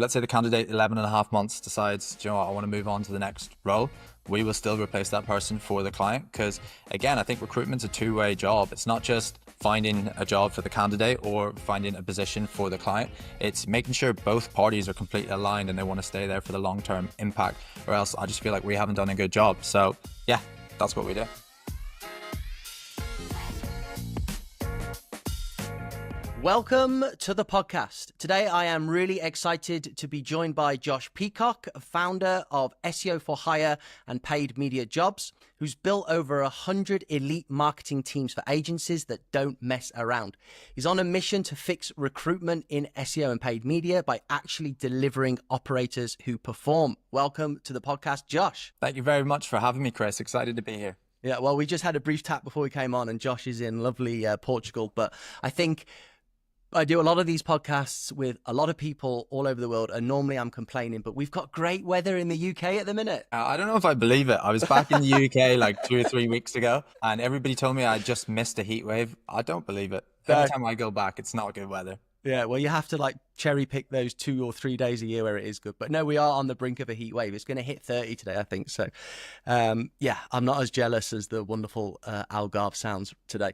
Let's say the candidate 11 and a half months decides, do you know what, I want to move on to the next role. We will still replace that person for the client. Because again, I think recruitment's a two-way job. It's not just finding a job for the candidate or finding a position for the client. It's making sure both parties are completely aligned and they want to stay there for the long-term impact, or else I just feel like we haven't done a good job. So yeah, that's what we do. Welcome to the podcast. Today, I am really excited to be joined by Josh Peacock, founder of SEO for Hire and Paid Media Jobs, who's built over 100 elite marketing teams for agencies that don't mess around. He's on a mission to fix recruitment in SEO and paid media by actually delivering operators who perform. Welcome to the podcast, Josh. Thank you very much for having me, Chris. Excited to be here. Yeah, well, we just had a brief chat before we came on, and Josh is in lovely Portugal, but I think I do a lot of these podcasts with a lot of people all over the world, and normally I'm complaining, but we've got great weather in the UK at the minute. I don't know if I believe it. I was back in the UK like 2 or 3 weeks ago, and everybody told me I just missed a heat wave. I don't believe it. Every time I go back, it's not good weather. Yeah, well, you have to like cherry pick those 2 or 3 days a year where it is good. But no, we are on the brink of a heat wave. It's going to hit 30 today, I think. So, yeah, I'm not as jealous as the wonderful Algarve sounds today.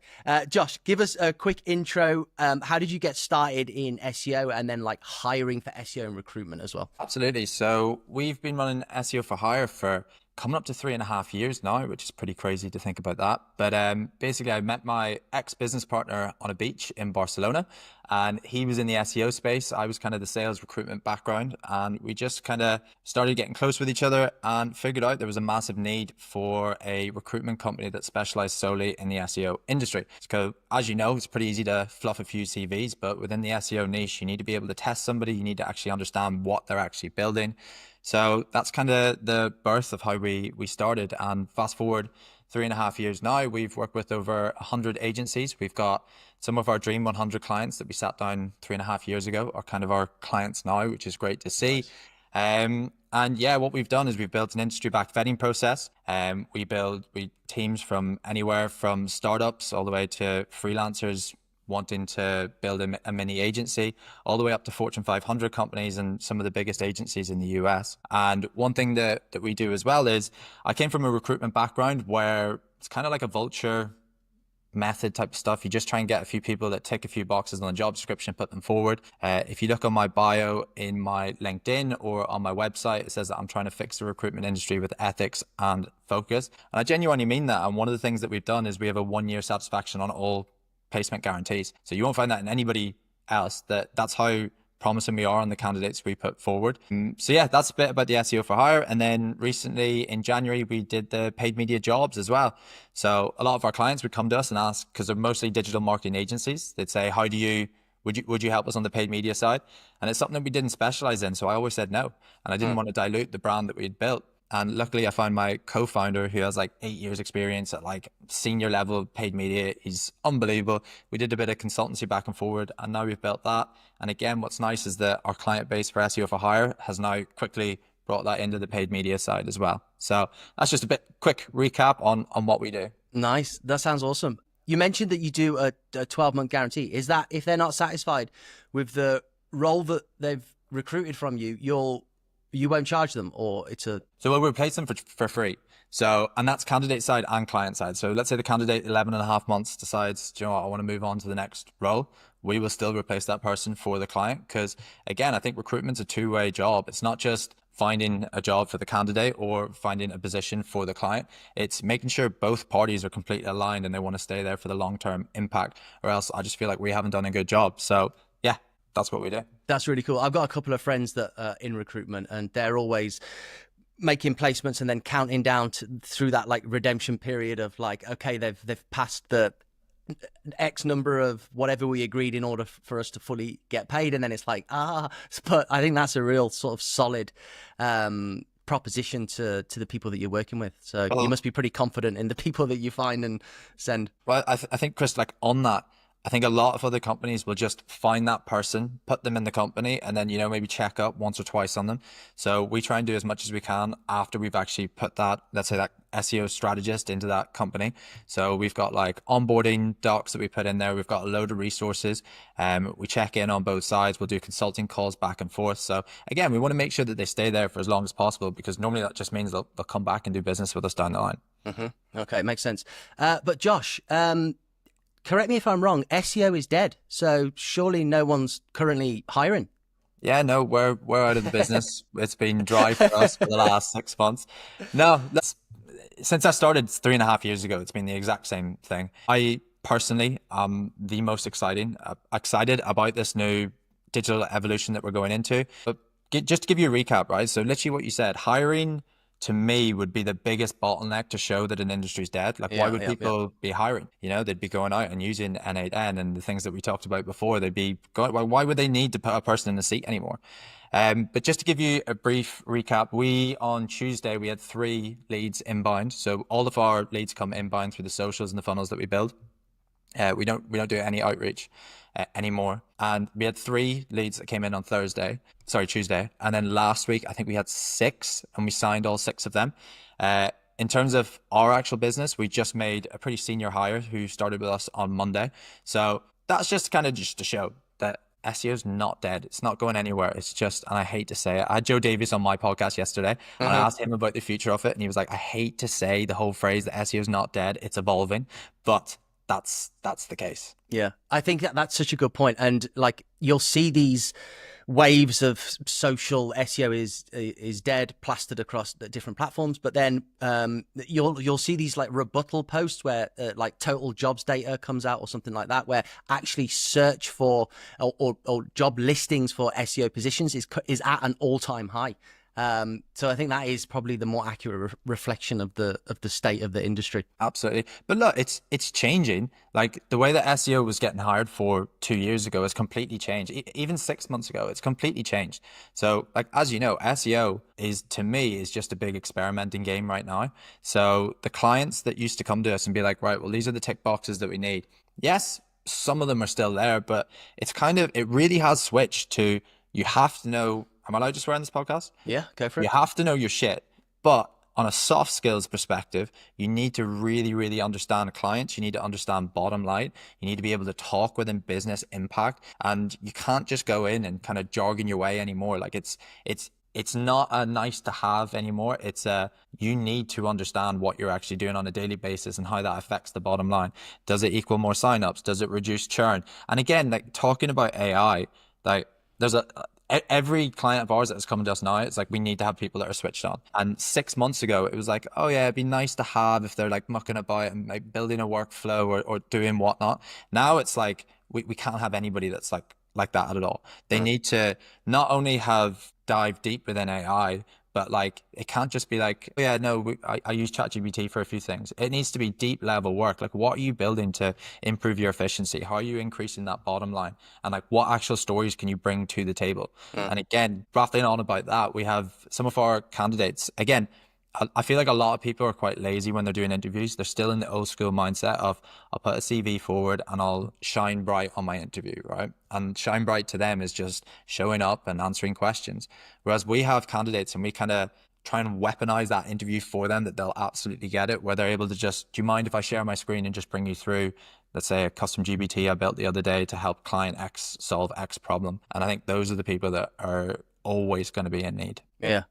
Josh, give us a quick intro. How did you get started in SEO and then like hiring for SEO and recruitment as well? Absolutely. So we've been running SEO for Hire for coming up to 3.5 years now, which is pretty crazy to think about that. But basically, I met my ex-business partner on a beach in Barcelona, and he was in the SEO space. I was kind of the sales recruitment background, and we just kind of started getting close with each other and figured out there was a massive need for a recruitment company that specialized solely in the SEO industry. So as you know, it's pretty easy to fluff a few CVs, but within the SEO niche, you need to be able to test somebody. You need to actually understand what they're actually building. So that's kind of the birth of how we started. And fast forward 3.5 years now, we've worked with over 100 agencies. We've got some of our dream 100 clients that we sat down 3.5 years ago are kind of our clients now, which is great to see. Nice. And yeah, what we've done is we've built an industry-backed vetting process. We teams from anywhere from startups all the way to freelancers wanting to build a mini agency, all the way up to Fortune 500 companies and some of the biggest agencies in the US. And one thing that we do as well is I came from a recruitment background where it's kind of like a vulture method type of stuff. You just try and get a few people that tick a few boxes on the job description, put them forward. If you look on my bio in my LinkedIn or on my website, it says that I'm trying to fix the recruitment industry with ethics and focus. And I genuinely mean that. And one of the things that we've done is we have a 1-year satisfaction on all placement guarantees. So you won't find that in anybody else. That's how promising we are on the candidates we put forward. So yeah, that's a bit about the SEO for Hire. And then recently in January, we did the paid media jobs as well. So a lot of our clients would come to us and ask, because they're mostly digital marketing agencies, they'd say, would you help us on the paid media side? And it's something that we didn't specialize in. So I always said no. And I didn't want to dilute the brand that we'd built. And luckily I found my co-founder who has like 8 years experience at like senior level paid media. He's unbelievable. We did a bit of consultancy back and forward, and now we've built that. And again, what's nice is that our client base for SEO for Hire has now quickly brought that into the paid media side as well. So that's just a quick recap on what we do. Nice. That sounds awesome. You mentioned that you do a 12-month guarantee. Is that if they're not satisfied with the role that they've recruited from you, you won't charge them, or it's a... So we'll replace them for free. So, and that's candidate side and client side. So let's say the candidate 11 and a half months decides, do you know what, I want to move on to the next role. We will still replace that person for the client. Because again, I think recruitment's a two-way job. It's not just finding a job for the candidate or finding a position for the client. It's making sure both parties are completely aligned and they want to stay there for the long-term impact, or else I just feel like we haven't done a good job. So yeah, that's what we do. That's really cool. I've got a couple of friends that are in recruitment, and they're always making placements and then counting down through that like redemption period of like, okay, they've passed the X number of whatever we agreed in order for us to fully get paid. And then it's like, but I think that's a real sort of solid proposition to the people that you're working with. So you must be pretty confident in the people that you find and send. Well, I think, Chris, like on that, I think a lot of other companies will just find that person, put them in the company, and then, maybe check up once or twice on them. So we try and do as much as we can after we've actually put that, let's say that SEO strategist into that company. So we've got like onboarding docs that we put in there. We've got a load of resources. We check in on both sides. We'll do consulting calls back and forth. So again, we want to make sure that they stay there for as long as possible, because normally that just means they'll come back and do business with us down the line. Mm-hmm. Okay, makes sense. But Josh, correct me if I'm wrong, SEO is dead. So surely no one's currently hiring. Yeah, no, we're out of the business. It's been dry for us for the last 6 months. No, since I started 3.5 years ago, it's been the exact same thing. I personally am the most excited about this new digital evolution that we're going into. But just to give you a recap, right? So literally what you said, hiring to me would be the biggest bottleneck to show that an industry is dead. Like, why would people be hiring? They'd be going out and using N8N and the things that we talked about before. They'd be going, well, why would they need to put a person in the seat anymore? But just to give you a brief recap, on Tuesday, we had 3 leads inbound. So all of our leads come inbound through the socials and the funnels that we build. We don't do any outreach anymore. And we had 3 leads that came in on Tuesday. And then last week, I think we had 6, and we signed all 6 of them. In terms of our actual business, we just made a pretty senior hire who started with us on Monday. So that's just to show that SEO is not dead. It's not going anywhere. It's just, and I hate to say it, I had Joe Davies on my podcast yesterday, and I asked him about the future of it, and he was like, I hate to say the whole phrase that SEO is not dead. It's evolving, but that's the case. Yeah, I think that's such a good point. And like, you'll see these waves of social SEO is dead plastered across the different platforms, but then you'll see these like rebuttal posts where like total jobs data comes out or something like that, where actually search for or job listings for SEO positions is at an all-time high. So I think that is probably the more accurate reflection of the state of the industry. Absolutely. But look, it's changing. Like, the way that SEO was getting hired for 2 years ago has completely changed. Even 6 months ago, it's completely changed. So like, as you know, SEO to me is just a big experimenting game right now. So the clients that used to come to us and be like, right, well, these are the tick boxes that we need. Yes, some of them are still there, but it really has switched to, you have to know. Am I allowed to swear on this podcast? Yeah, go for it. You have to know your shit. But on a soft skills perspective, you need to really, really understand clients. You need to understand bottom line. You need to be able to talk within business impact. And you can't just go in and kind of jargon your way anymore. Like, it's not a nice to have anymore. You need to understand what you're actually doing on a daily basis and how that affects the bottom line. Does it equal more signups? Does it reduce churn? And again, like, talking about AI, like, every client of ours that is coming to us now, it's like, we need to have people that are switched on. And 6 months ago, it was like, oh yeah, it'd be nice to have if they're like mucking about and like building a workflow or doing whatnot. Now it's like, we can't have anybody that's like that at all. They need to not only have dive deep within AI, but like, it can't just be like, oh yeah, no, I use ChatGPT for a few things. It needs to be deep level work. Like, what are you building to improve your efficiency? How are you increasing that bottom line? And like, what actual stories can you bring to the table? And again, rattling on about that, we have some of our candidates, again, I feel like a lot of people are quite lazy when they're doing interviews. They're still in the old school mindset of, I'll put a CV forward and I'll shine bright on my interview, right? And shine bright to them is just showing up and answering questions. Whereas we have candidates and we kind of try and weaponize that interview for them, that they'll absolutely get it, where they're able to just, do you mind if I share my screen and just bring you through, let's say, a custom GPT I built the other day to help client X solve X problem? And I think those are the people that are always going to be in need. Yeah.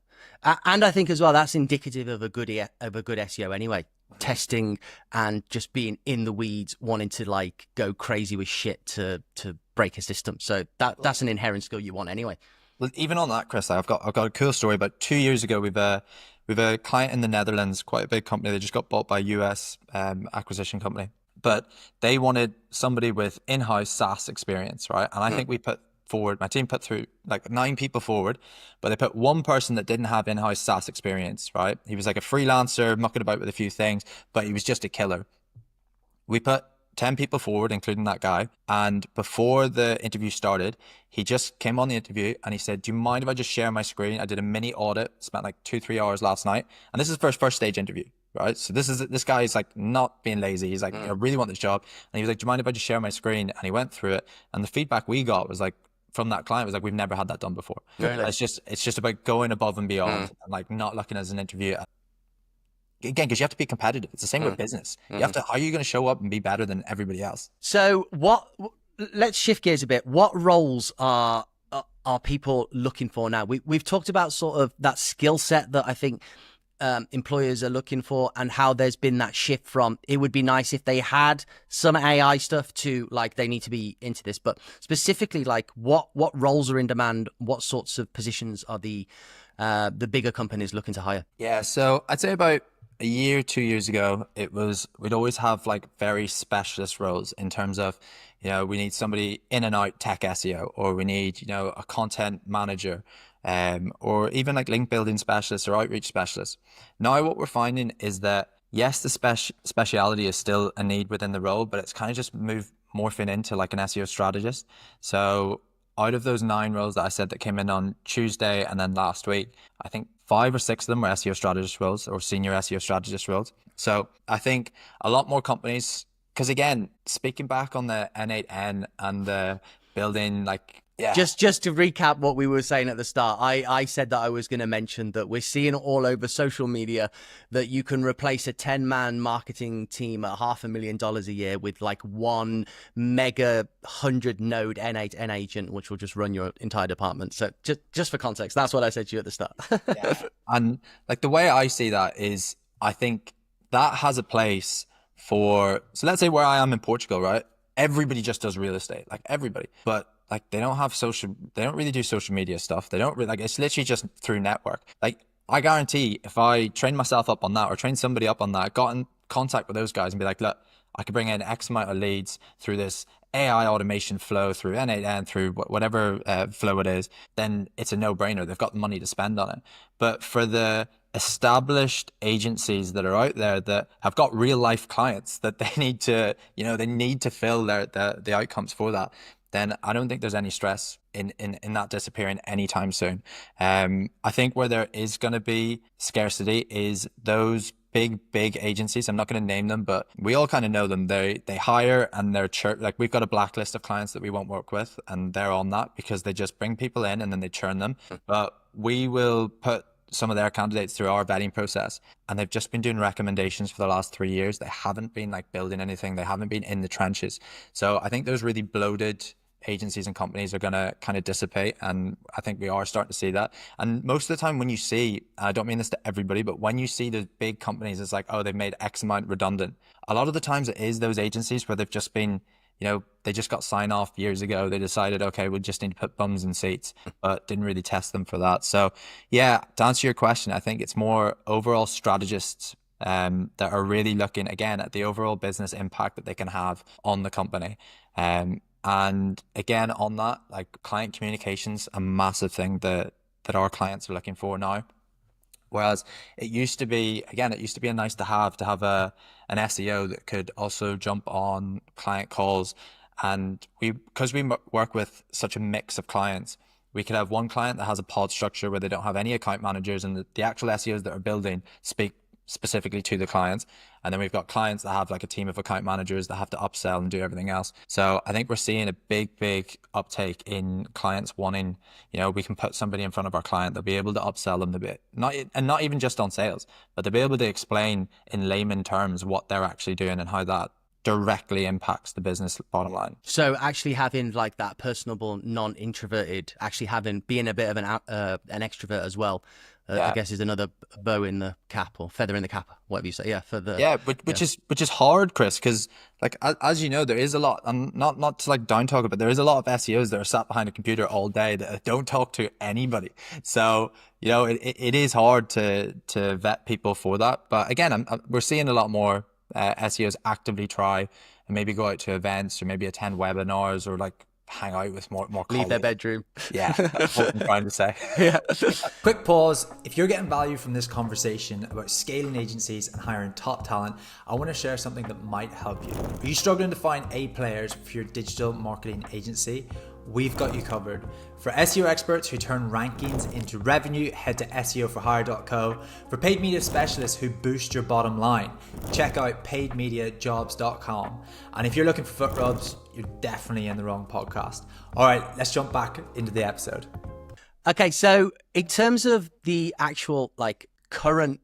And I think as well, that's indicative of a good SEO anyway. Testing and just being in the weeds, wanting to like go crazy with shit to break a system. So that's an inherent skill you want anyway. Well, even on that, Chris, I've got a cool story. About 2 years ago, we've a client in the Netherlands, quite a big company. They just got bought by a US acquisition company, but they wanted somebody with in-house SaaS experience, right? And I think my team put through like 9 people forward, but they put one person that didn't have in-house SaaS experience, right? He was like a freelancer, mucking about with a few things, but he was just a killer. We put 10 people forward, including that guy. And before the interview started, he just came on the interview and he said, do you mind if I just share my screen? I did a mini audit, spent like 2-3 hours last night. And this is for his first stage interview, right? So this guy is like not being lazy. He's like, I really want this job. And he was like, do you mind if I just share my screen? And he went through it. And the feedback we got was like, from that client was like, we've never had that done before. Really? It's just about going above and beyond and like not looking as an interview. Again, because you have to be competitive. It's the same with business. You have to, how are you going to show up and be better than everybody else? So let's shift gears a bit. What roles are people looking for now? We've talked about sort of that skill set that I think employers are looking for, and how there's been that shift from it would be nice if they had some AI stuff to like they need to be into this. But specifically, like what roles are in demand? What sorts of positions are the bigger companies looking to hire? Yeah, so I'd say about a year, 2 years ago, we'd always have like very specialist roles in terms of, we need somebody in and out tech SEO, or we need, a content manager, or even like link building specialists or outreach specialists. Now, what we're finding is that yes, the speciality is still a need within the role, but it's kind of just morphing into like an SEO strategist. So out of those 9 roles that I said that came in on Tuesday and then last week, I think 5 or 6 of them were SEO strategist roles or senior SEO strategist roles. So I think a lot more companies, because again, speaking back on the N8N and the building, like, yeah. Just to recap what we were saying at the start, I said that I was going to mention that we're seeing all over social media that you can replace a 10-man marketing team at $500,000 a year with like one mega 100-node N8N agent, which will just run your entire department. So just for context, that's what I said to you at the start. Yeah. And like the way I see that is, I think that has a place for, so let's say where I am in Portugal, right? Everybody just does real estate, like everybody, but like they don't really do social media stuff. They don't really, like, it's literally just through network. Like I guarantee if I train myself up on that or train somebody up on that, got in contact with those guys and be like, look, I could bring in X amount of leads through this AI automation flow, through N8N, through whatever flow it is, then it's a no-brainer. They've got the money to spend on it. But for the established agencies that are out there that have got real life clients that they need to, they need to fill the outcomes for that, then I don't think there's any stress in that disappearing anytime soon. I think where there is going to be scarcity is those big agencies. I'm not going to name them, but we all kind of know them. They hire and they're like, we've got a blacklist of clients that we won't work with, and they're on that because they just bring people in and then they churn them. But we will put some of their candidates through our vetting process, and they've just been doing recommendations for the last 3 years. They haven't been like building anything. They haven't been in the trenches. So I think those really bloated agencies and companies are going to kind of dissipate, and I think we are starting to see that. And most of the time when you see, I don't mean this to everybody, but when you see the big companies, it's like, oh, they've made X amount redundant. A lot of the times it is those agencies where they've just been, they just got sign off years ago. They decided, okay, we just need to put bums in seats, but didn't really test them for that. So yeah, to answer your question, I think it's more overall strategists that are really looking again at the overall business impact that they can have on the company. And again, on that, like client communication's a massive thing that our clients are looking for now. Whereas it used to be a nice to have an SEO that could also jump on client calls. And because we work with such a mix of clients, we could have one client that has a pod structure where they don't have any account managers, and the actual SEOs that are building speak specifically to the clients. And then we've got clients that have like a team of account managers that have to upsell and do everything else. So I think we're seeing a big uptake in clients wanting, we can put somebody in front of our client, they'll be able to upsell them a bit, not even just on sales, but they'll be able to explain in layman terms what they're actually doing and how that directly impacts the business bottom line. So actually having like that personable, non-introverted, being a bit of an extrovert as well, I guess is another bow in the cap or feather in the cap, whatever you say. Yeah, which is hard, Chris, because like as you know, there is a lot, and not to like down talk it, but there is a lot of SEOs that are sat behind a computer all day that don't talk to anybody. So it is hard to vet people for that. But again, we're seeing a lot more SEOs actively try and maybe go out to events or maybe attend webinars or like hang out with more leave colleagues. Their bedroom. Yeah, that's what I'm trying to say. Yeah. Quick pause. If you're getting value from this conversation about scaling agencies and hiring top talent, I want to share something that might help you. Are you struggling to find A players for your digital marketing agency? we've got you covered. For SEO experts who turn rankings into revenue, head to SEOforhire.co. For paid media specialists who boost your bottom line, check out paidmediajobs.com. And if you're looking for foot rubs, you're definitely in the wrong podcast. All right, let's jump back into the episode. Okay, so in terms of the actual current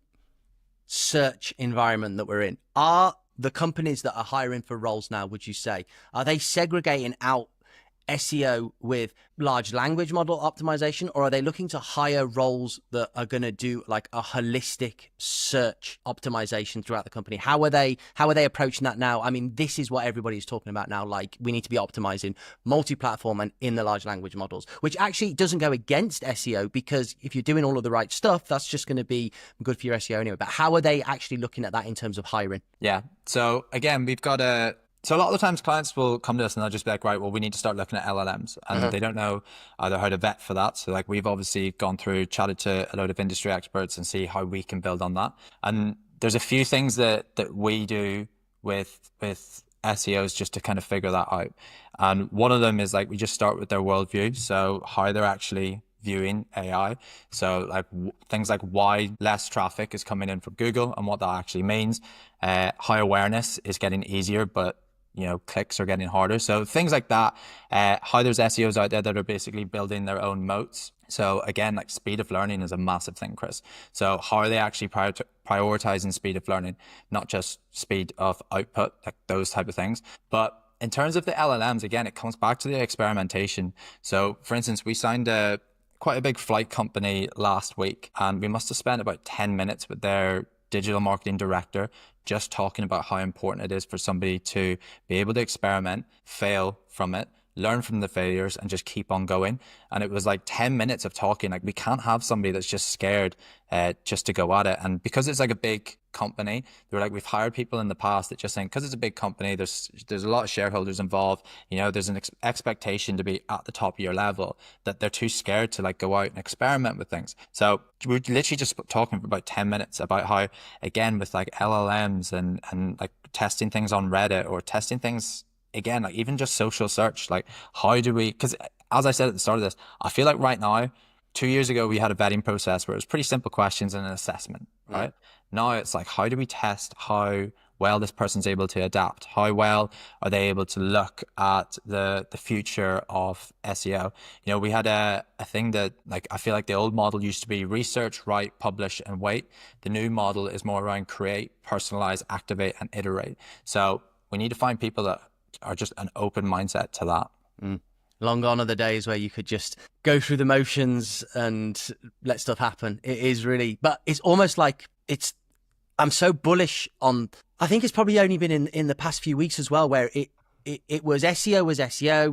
search environment that we're in, are the companies that are hiring for roles now, would you say, are they segregating out SEO with large language model optimization, or are they looking to hire roles that are going to do like a holistic search optimization throughout the company? How are they approaching that now? I mean, this is what everybody's talking about now. Like, we need to be optimizing multi-platform and in the large language models, which actually doesn't go against SEO, because if you're doing all of the right stuff, that's just going to be good for your SEO anyway. But how are they actually looking at that in terms of hiring? Yeah. So again, so a lot of the times clients will come to us and they'll just be like, right, well, we need to start looking at LLMs, and they don't know either how to vet for that. So like, we've obviously gone through, chatted to a load of industry experts and see how we can build on that. And there's a few things that we do with SEOs just to kind of figure that out. And one of them is like, we just start with their worldview. So how they're actually viewing AI. So like things like why less traffic is coming in from Google and what that actually means. How awareness is getting easier, but clicks are getting harder. So things like that. How there's SEOs out there that are basically building their own moats. So again, like speed of learning is a massive thing, Chris. So how are they actually prioritizing speed of learning, not just speed of output, like those type of things. But in terms of the LLMs, again, it comes back to the experimentation. So for instance, we signed quite a big flight company last week, and we must have spent about 10 minutes with their digital marketing director just talking about how important it is for somebody to be able to experiment, fail from it, learn from the failures, and just keep on going. And it was like 10 minutes of talking. Like, we can't have somebody that's just scared just to go at it. And because it's like a big company, they were like, we've hired people in the past that just think, because it's a big company, there's a lot of shareholders involved, there's an expectation to be at the top of your level, that they're too scared to like go out and experiment with things. So we're literally just talking for about 10 minutes about how, again, with like LLMs and like testing things on Reddit, or testing things, again, like even just social search, like how do we, because as I said at the start of this, I feel like right now, 2 years ago, we had a vetting process where it was pretty simple questions and an assessment, right? Now it's like, how do we test how well this person's able to adapt? How well are they able to look at the future of SEO? We had a thing that, like, I feel like the old model used to be research, write, publish, and wait. The new model is more around create, personalize, activate, and iterate. So we need to find people that are just an open mindset to that. Long gone are the days where you could just go through the motions and let stuff happen. It is really, but it's almost like I'm so bullish on, I think it's probably only been in the past few weeks as well, where it was SEO,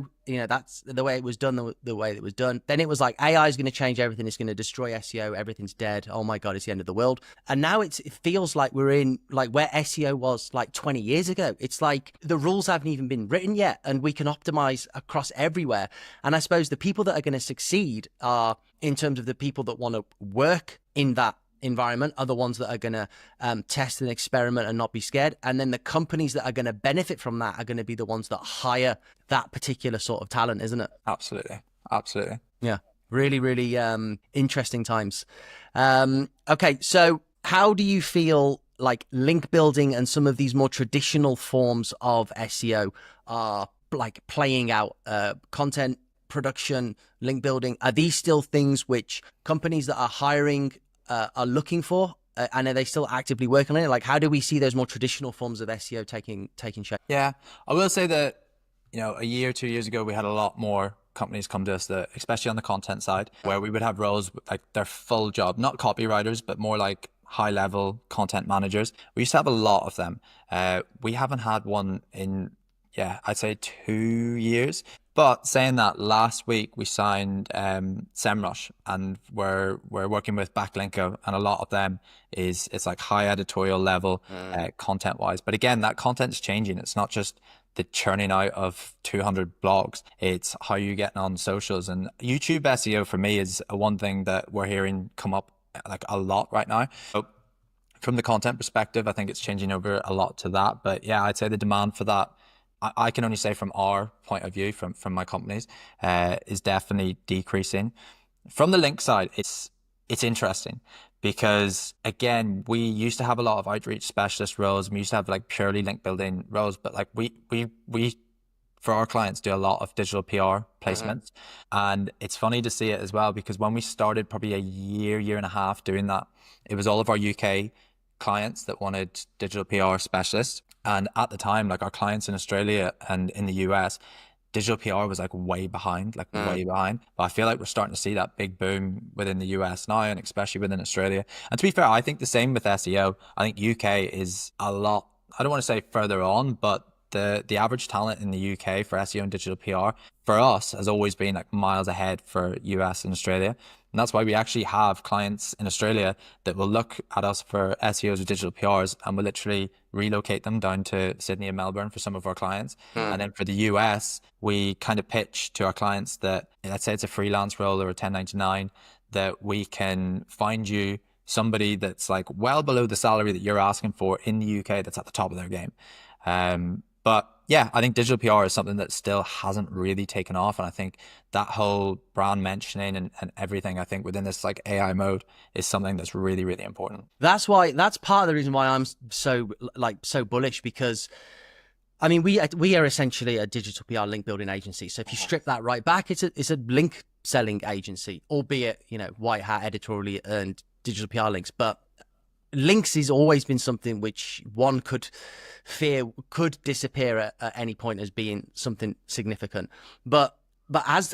that's the way it was done, the way it was done. Then it was like, AI is going to change everything. It's going to destroy SEO. Everything's dead. Oh my God, it's the end of the world. And now it feels like we're in like where SEO was like 20 years ago. It's like the rules haven't even been written yet, and we can optimize across everywhere. And I suppose the people that are going to succeed are, in terms of the people that want to work in that environment, are the ones that are going to test and experiment and not be scared. And then the companies that are going to benefit from that are going to be the ones that hire that particular sort of talent, isn't it? Absolutely. Yeah, really, really interesting times. Okay, so how do you feel like link building and some of these more traditional forms of SEO are like playing out? Content production, link building, are these still things which companies that are hiring are looking for? And are they still actively working on it? Like, how do we see those more traditional forms of SEO taking shape? Yeah, I will say that, a year, 2 years ago, we had a lot more companies come to us that, especially on the content side, where we would have roles like their full job, not copywriters, but more like high level content managers. We used to have a lot of them. We haven't had one in, I'd say 2 years. But saying that, last week we signed SEMrush, and we're working with Backlinko, and a lot of them it's like high editorial level content wise. But again, that content's changing. It's not just the churning out of 200 blogs. It's how you getting on socials, and YouTube SEO for me is one thing that we're hearing come up like a lot right now. So from the content perspective, I think it's changing over a lot to that. But yeah, I'd say the demand for that I can only say from our point of view, from my companies, is definitely decreasing. From the link side, it's interesting because again, we used to have a lot of outreach specialist roles, and we used to have like purely link building roles, but like we for our clients do a lot of digital PR placements. And it's funny to see it as well, because when we started probably a year and a half doing that, it was all of our UK clients that wanted digital PR specialists. And at the time, like our clients in Australia and in the US, digital PR was like way behind, way behind. But I feel like we're starting to see that big boom within the US now, and especially within Australia. And to be fair, I think the same with SEO. I think UK is a lot, I don't want to say further on, but the average talent in the UK for SEO and digital PR for us has always been like miles ahead for US and Australia. And that's why we actually have clients in Australia that will look at us for SEOs or digital PRs, and we'll literally relocate them down to Sydney and Melbourne for some of our clients. And then for the US, we kind of pitch to our clients that, let's say it's a freelance role or a 1099, that we can find you somebody that's like well below the salary that you're asking for in the UK, that's at the top of their game. But yeah, I think digital PR is something that still hasn't really taken off. And I think that whole brand mentioning and everything, I think within this like AI mode is something that's really, really important. That's part of the reason why I'm so bullish, because I mean, we are essentially a digital PR link building agency. So if you strip that right back, it's a link selling agency, albeit, white hat editorially earned digital PR links. But links has always been something which one could fear could disappear at any point as being something significant. But as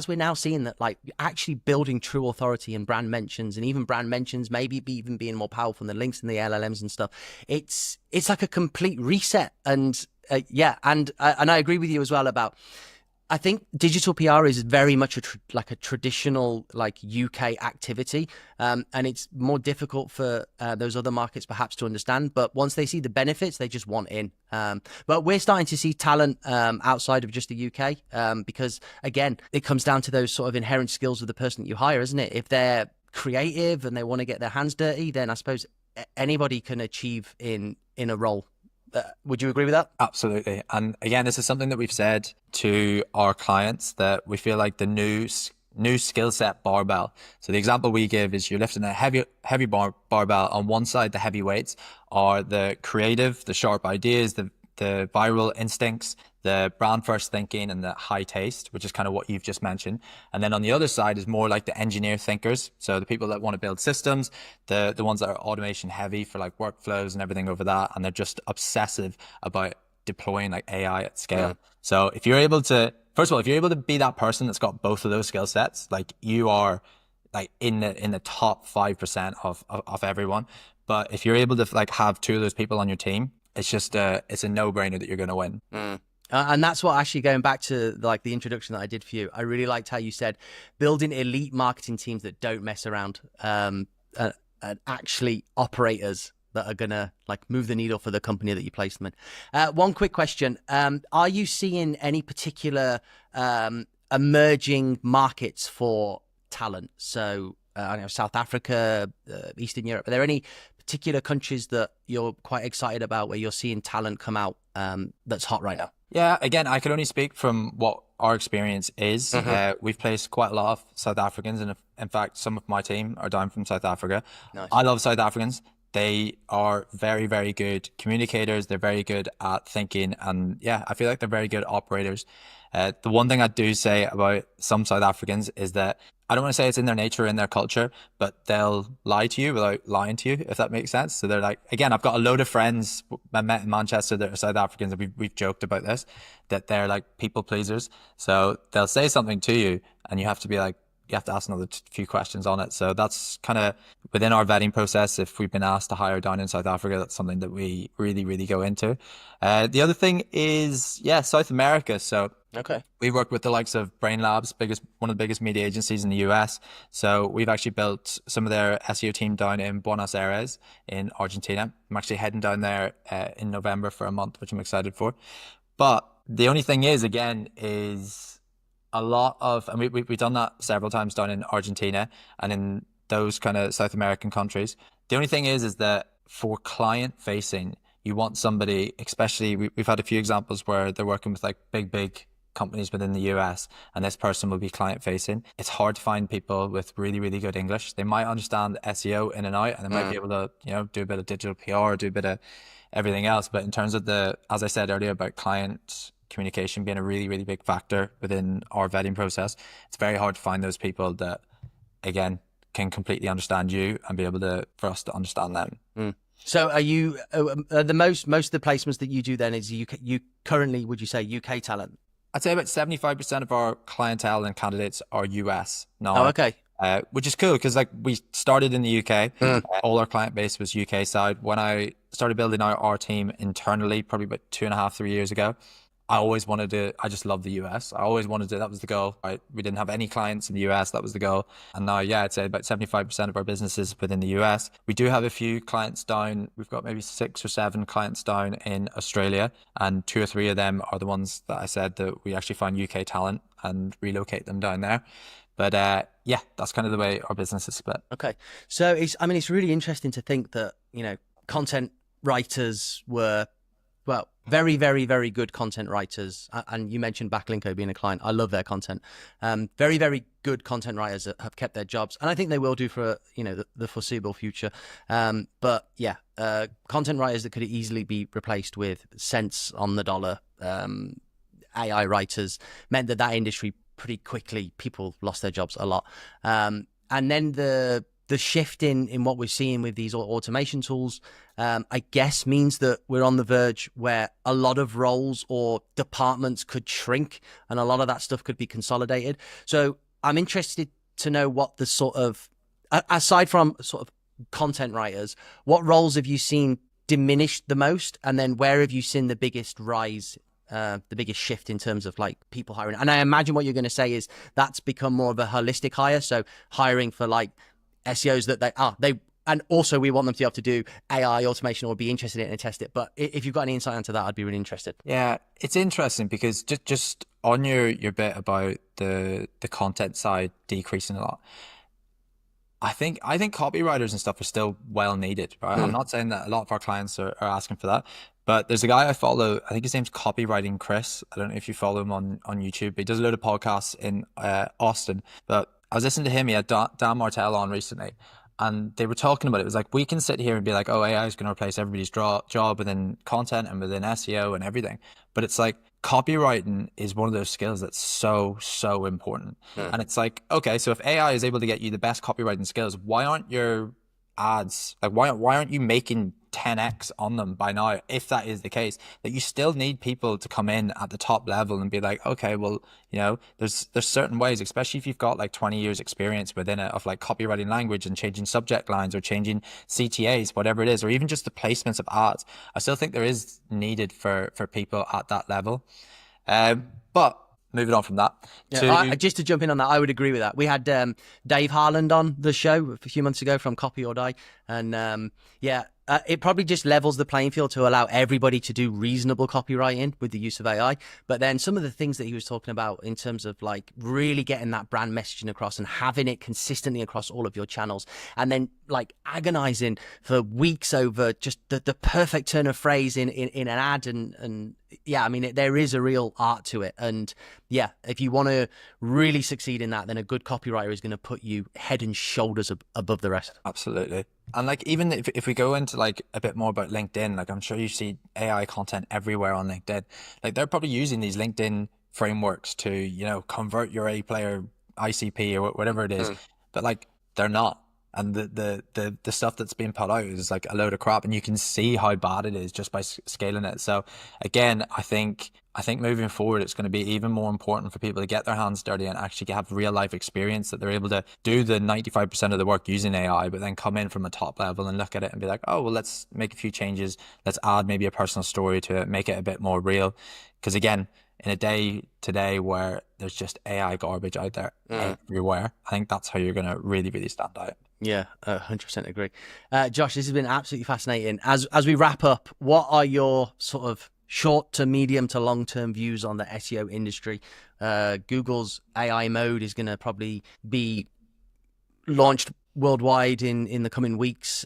we're now seeing that, like, actually building true authority and brand mentions, and even brand mentions maybe even being more powerful than links and the LLMs and stuff, it's like a complete reset. And and I agree with you as well about, I think digital PR is very much like a traditional like UK activity, and it's more difficult for those other markets perhaps to understand. But once they see the benefits, they just want in. But we're starting to see talent outside of just the UK, because again, it comes down to those sort of inherent skills of the person that you hire, isn't it? If they're creative and they want to get their hands dirty, then I suppose anybody can achieve in a role. Would you agree with that? Absolutely. And again, this is something that we've said to our clients, that we feel like the new skill set barbell. So the example we give is you're lifting a heavy barbell. On one side, the heavy weights are the creative, the sharp ideas, the viral instincts, the brand first thinking, and the high taste, which is kind of what you've just mentioned. And then on the other side is more like the engineer thinkers. So the people that want to build systems, the ones that are automation heavy for like workflows and everything over that. And they're just obsessive about deploying like AI at scale. Yeah. So if you're able to, first of all, if you're able to be that person that's got both of those skill sets, like you are like in the top 5% of everyone. But if you're able to like have two of those people on your team, it's just it's a no-brainer that you're going to win. And that's what, actually going back to like the introduction that I did for you, I really liked how you said building elite marketing teams that don't mess around, and actually operators that are going to like move the needle for the company that you place them in. One quick question. Are you seeing any particular emerging markets for talent? So I know South Africa, Eastern Europe. Are there any particular countries that you're quite excited about where you're seeing talent come out that's hot right now? Yeah, again, I can only speak from what our experience is. We've placed quite a lot of South Africans, and in fact, some of my team are down from South Africa. Nice. I love South Africans. They are very, very good communicators. They're very good at thinking, and yeah, I feel like they're very good operators. The one thing I do say about some South Africans is that I don't want to say it's in their nature, in their culture, but they'll lie to you without lying to you, if that makes sense. So they're like, again, I've got a load of friends I met in Manchester that are South Africans, and we've joked about this, that they're like people pleasers. So they'll say something to you and you have to be like, you have to ask another few questions on it. So that's kind of within our vetting process. If we've been asked to hire down in South Africa, that's something that we really, really go into. The other thing is, South America. So we work with the likes of Brain Labs, one of the biggest media agencies in the US. So we've actually built some of their SEO team down in Buenos Aires in Argentina. I'm actually heading down there in November for a month, which I'm excited for. But the only thing is, again, is a lot of, and we've done that several times down in Argentina and in those kind of South American countries. The only thing is that for client facing, you want somebody, especially we've had a few examples where they're working with like big companies within the US, and this person will be client facing. It's hard to find people with really, really good English. They might understand SEO in and out, and they might be able to, do a bit of digital PR, do a bit of everything else. But in terms of as I said earlier about client communication being a really, really big factor within our vetting process, it's very hard to find those people that, again, can completely understand you and be able for us to understand them. So are you, most of the placements that you do then is you currently, would you say UK talent? I'd say about 75% of our clientele and candidates are US now. Oh, okay. Which is cool because like we started in the UK, all our client base was UK side. When I started building out our team internally, probably about 2.5, 3 years ago, I just love the US. I always wanted to, that was the goal, right? We didn't have any clients in the US, that was the goal. And now, I'd say about 75% of our business is within the US. We do have a few clients down. We've got maybe 6 or 7 clients down in Australia, and 2 or 3 of them are the ones that I said that we actually find UK talent and relocate them down there. But that's kind of the way our business is split. Okay. So it's really interesting to think that, content writers were, well, very, very, very good content writers. And you mentioned Backlinko being a client. I love their content. Very, very good content writers that have kept their jobs. And I think they will do for, the foreseeable future. But content writers that could easily be replaced with cents on the dollar AI writers meant that industry pretty quickly, people lost their jobs a lot. And then the shift in what we're seeing with these automation tools, I guess means that we're on the verge where a lot of roles or departments could shrink and a lot of that stuff could be consolidated. So I'm interested to know what the sort of, aside from sort of content writers, what roles have you seen diminished the most? And then where have you seen the biggest rise, the biggest shift in terms of like people hiring? And I imagine what you're going to say is that's become more of a holistic hire. So hiring for like SEOs that they and also we want them to be able to do AI automation or be interested in it and test it. But if you've got any insight into that, I'd be really interested. Yeah, it's interesting because just on your bit about the content side decreasing a lot, I think copywriters and stuff are still well needed, right? I'm not saying that a lot of our clients are asking for that, but there's a guy I follow, I think his name's Copywriting Chris. I don't know if you follow him on YouTube, but he does a load of podcasts in Austin. But I was listening to him, he had Dan Martell on recently, and they were talking about it. It was like, we can sit here and be like, oh, AI is going to replace everybody's job within content and within SEO and everything. But it's like, copywriting is one of those skills that's so important. And it's like, okay, so if AI is able to get you the best copywriting skills, why aren't your ads, like why aren't you making 10x on them by now? If that is the case, that you still need people to come in at the top level and be like, okay, well, there's certain ways, especially if you've got like 20 years experience within it of like copywriting language and changing subject lines or changing CTAs, whatever it is, or even just the placements of ads. I still think there is needed for people at that level. But moving on from that. Just to jump in on that, I would agree with that. We had Dave Harland on the show a few months ago from Copy or Die. And it probably just levels the playing field to allow everybody to do reasonable copywriting with the use of AI. But then some of the things that he was talking about in terms of like really getting that brand messaging across and having it consistently across all of your channels, and then like agonizing for weeks over just the perfect turn of phrase in an ad. And I mean, there is a real art to it. And if you want to really succeed in that, then a good copywriter is going to put you head and shoulders above the rest. Absolutely. And like, even if we go into like a bit more about LinkedIn, like I'm sure you see AI content everywhere on LinkedIn. Like they're probably using these LinkedIn frameworks to, convert your A player ICP or whatever it is, but like they're not. And the stuff that's being put out is like a load of crap, and you can see how bad it is just by scaling it. So again, I think moving forward, it's going to be even more important for people to get their hands dirty and actually have real life experience, that they're able to do the 95% of the work using AI, but then come in from a top level and look at it and be like, oh, well, let's make a few changes. Let's add maybe a personal story to it, make it a bit more real. Because again, in a day today where there's just AI garbage out there everywhere, I think that's how you're going to really, really stand out. Yeah, 100% agree. Josh, this has been absolutely fascinating. As we wrap up, what are your sort of short to medium to long-term views on the SEO industry? Google's AI mode is going to probably be launched worldwide in the coming weeks.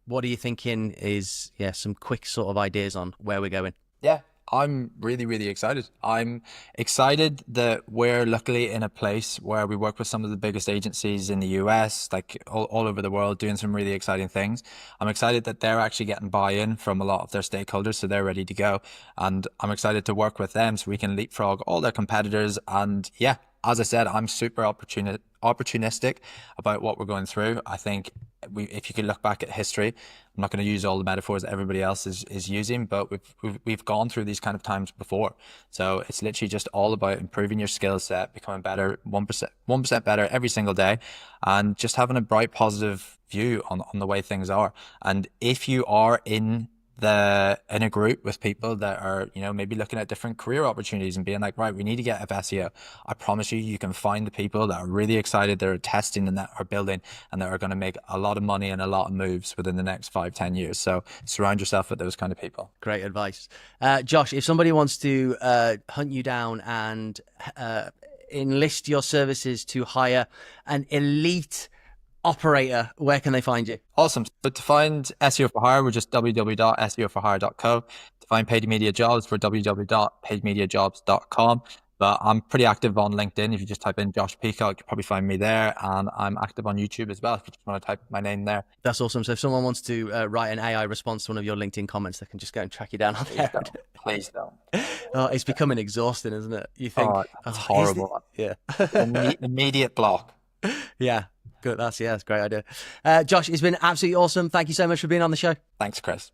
What are you thinking is, some quick sort of ideas on where we're going? Yeah, I'm really, really excited. I'm excited that we're luckily in a place where we work with some of the biggest agencies in the US, like all over the world, doing some really exciting things. I'm excited that they're actually getting buy-in from a lot of their stakeholders, so they're ready to go. And I'm excited to work with them so we can leapfrog all their competitors. And yeah, as I said, I'm super opportunistic about what we're going through. I think if you could look back at history, I'm not going to use all the metaphors that everybody else is using, but we've gone through these kind of times before. So it's literally just all about improving your skill set, becoming better, 1% better every single day, and just having a bright, positive view on the way things are. And if you are in a group with people that are, maybe looking at different career opportunities and being like, right, we need to get SEO. I promise you can find the people that are really excited, that are testing and that are building and that are going to make a lot of money and a lot of moves within the next 5-10 years. So surround yourself with those kind of people. Great advice. Josh, if somebody wants to hunt you down and enlist your services to hire an elite operator, where can they find you? Awesome. So to find SEO for Hire, we're just www.seoforhire.co. To find paid media jobs, we're www.paidmediajobs.com. But I'm pretty active on LinkedIn. If you just type in Josh Peacock, you'll probably find me there. And I'm active on YouTube as well, if you just want to type my name there. That's awesome. So if someone wants to write an AI response to one of your LinkedIn comments, they can just go and track you down on there. Please don't. Oh, it's becoming exhausting, isn't it? You think, it's horrible. Yeah. Immediate block. Yeah. Good. That's a great idea. Josh, it's been absolutely awesome. Thank you so much for being on the show. Thanks, Chris.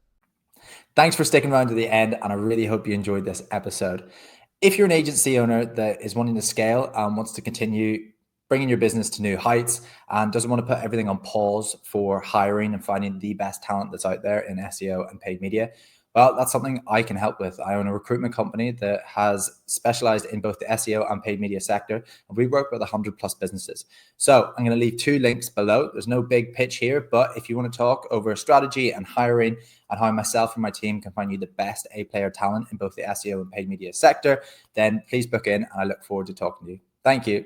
Thanks for sticking around to the end, and I really hope you enjoyed this episode. If you're an agency owner that is wanting to scale and wants to continue bringing your business to new heights and doesn't want to put everything on pause for hiring and finding the best talent that's out there in SEO and paid media, well, that's something I can help with. I own a recruitment company that has specialized in both the SEO and paid media sector, and we work with 100 plus businesses. So I'm going to leave 2 links below. There's no big pitch here, but if you want to talk over strategy and hiring and how myself and my team can find you the best A-player talent in both the SEO and paid media sector, then please book in, and I look forward to talking to you. Thank you.